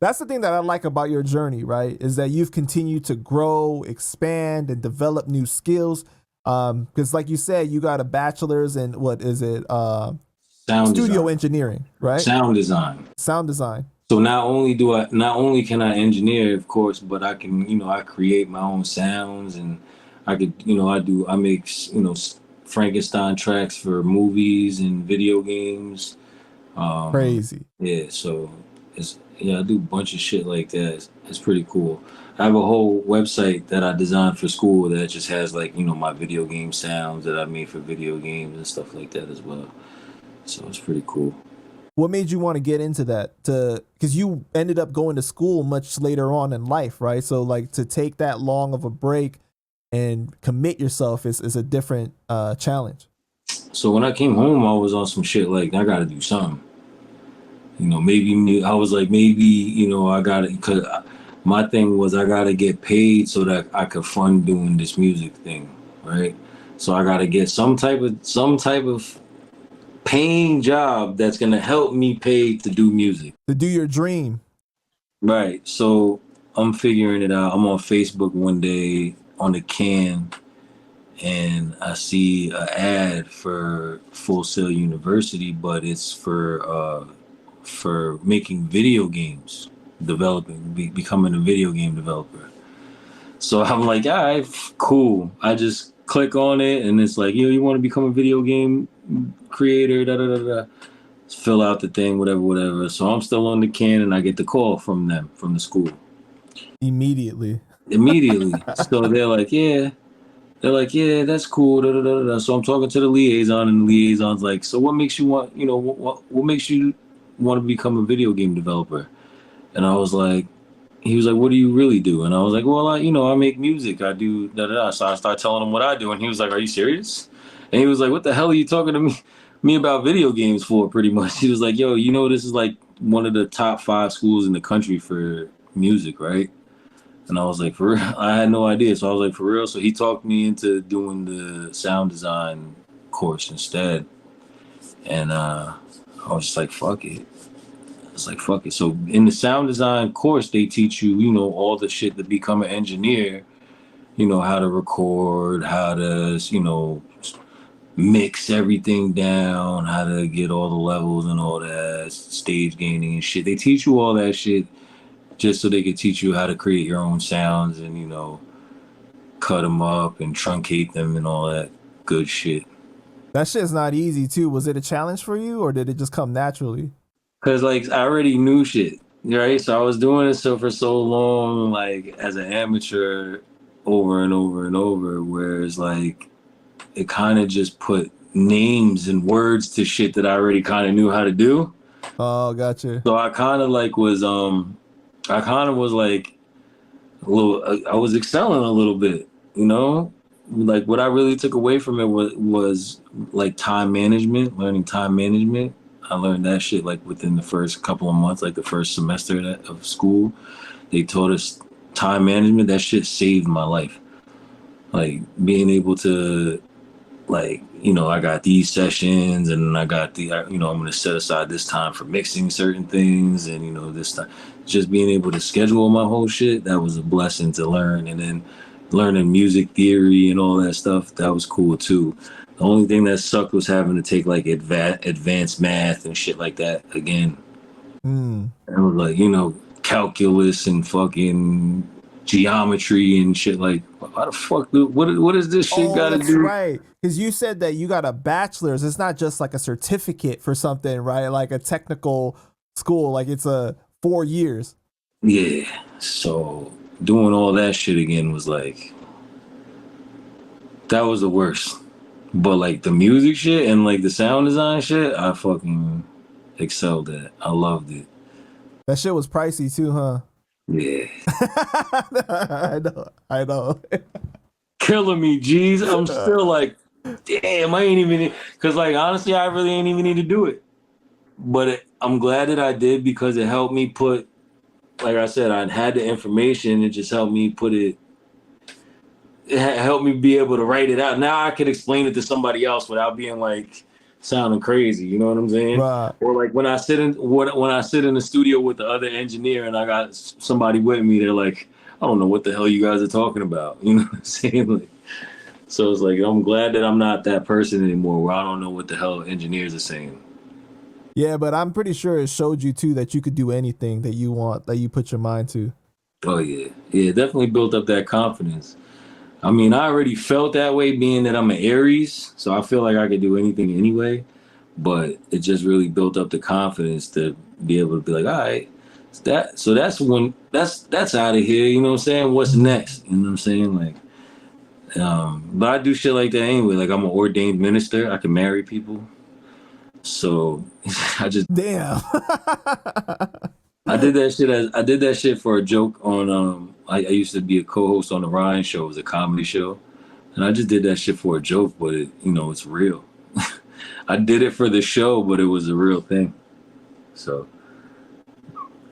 That's the thing that I like about your journey, right? Is that you've continued to grow, expand, and develop new skills. Because, like you said, you got a bachelor's in what is it? Sound Studio design, engineering, right? sound design. Sound design. So not only can I engineer, of course, but I can, I create my own sounds, and I could, I make, Frankenstein tracks for movies and video games. Crazy. Yeah, so I do a bunch of shit like that. It's pretty cool. I have a whole website that I designed for school that just has like, my video game sounds that I made for video games and stuff like that as well. So it's pretty cool. What made you want to get into that? Because you ended up going to school much later on in life, right? So like to take that long of a break and commit yourself is a different challenge. So when I came home, I was on some shit like I got to do something. I was like, maybe, I got to, because my thing was I got to get paid so that I could fund doing this music thing, right? So I got to get some type of paying job that's going to help me pay to do music. To do your dream. Right. So I'm figuring it out. I'm on Facebook one day on the can, and I see an ad for Full Sail University, but it's for making video games, becoming a video game developer. So I'm like, all right, cool. I just click on it, and it's like, you want to become a video game creator, da da da da. Fill out the thing, whatever. So I'm still on the can, and I get the call from them, from the school. Immediately. So they're like, yeah, that's cool. Da, da, da, da. So I'm talking to the liaison, and the liaison's like, so what makes you want, what makes you want to become a video game developer? And I was like, he was like, what do you really do? And I was like, well, I make music. I do da da da. So I started telling him what I do, and he was like, are you serious? And he was like, what the hell are you talking to me about video games for? Pretty much. He was like, yo, this is like one of the top 5 schools in the country for music, right? And I was like, for real? I had no idea. So I was like, for real? So he talked me into doing the sound design course instead. And I was just like, fuck it. I was like, fuck it. So in the sound design course, they teach you, all the shit to become an engineer, how to record, how to, mix everything down, how to get all the levels and all that, stage gaining and shit. They teach you all that shit just so they could teach you how to create your own sounds and, cut them up and truncate them and all that good shit. That shit's not easy too. Was it a challenge for you or did it just come naturally? Cause like I already knew shit, right? So I was doing it for so long, like as an amateur over and over and over, whereas like it kind of just put names and words to shit that I already kind of knew how to do. Oh, gotcha. So I kind of like was like a little, I was excelling a little bit, like what I really took away from it was like time management, learning time management. I learned that shit like within the first couple of months, like the first semester of school. They taught us time management. That shit saved my life. Like being able to, like, I got these sessions and I got I'm going to set aside this time for mixing certain things and, this time. Just being able to schedule my whole shit, that was a blessing to learn. And then learning music theory and all that stuff, that was cool too. The only thing that sucked was having to take like advanced math and shit like that again. Mm. It was like, calculus and fucking geometry and shit. Like, why the fuck, what is this shit got to do? Right. Because you said that you got a bachelor's. It's not just like a certificate for something, right? Like a technical school. Like it's 4 years. Yeah. So doing all that shit again was like, that was the worst. But like the music shit and like the sound design shit, I fucking excelled at. I loved it. That shit was pricey too, huh? Yeah. I know. Killing me, G's. I'm still like, damn, I ain't even, because like honestly, I really ain't even need to do it. But I'm glad that I did because it helped me put, like I said, I had the information. It just helped me put it. It helped me be able to write it out. Now I can explain it to somebody else without being like sounding crazy. You know what I'm saying? Right. Or like when I sit in the studio with the other engineer and I got somebody with me, they're like, I don't know what the hell you guys are talking about. You know what I'm saying? Like, so it's like I'm glad that I'm not that person anymore where I don't know what the hell engineers are saying. Yeah, but I'm pretty sure it showed you too that you could do anything that you want, that you put your mind to. Oh yeah, yeah, definitely built up that confidence. I mean, I already felt that way being that I'm an Aries, so I feel like I could do anything anyway. But it just really built up the confidence to be able to be like, all right, that's out of here. You know what I'm saying? What's next? You know what I'm saying? Like, but I do shit like that anyway. Like I'm an ordained minister. I can marry people. So I just Damn. I did that shit for a joke on I used to be a co-host on the Ryan show. It was a comedy show. And I just did that shit for a joke, but it's real. I did it for the show, but it was a real thing. So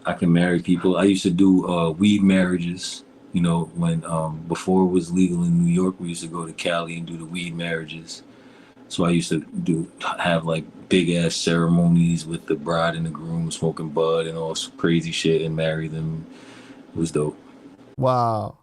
I can marry people. I used to do weed marriages. When before it was legal in New York, we used to go to Cali and do the weed marriages. So I used to have like big ass ceremonies with the bride and the groom smoking bud and all crazy shit and marry them. It was dope. Wow.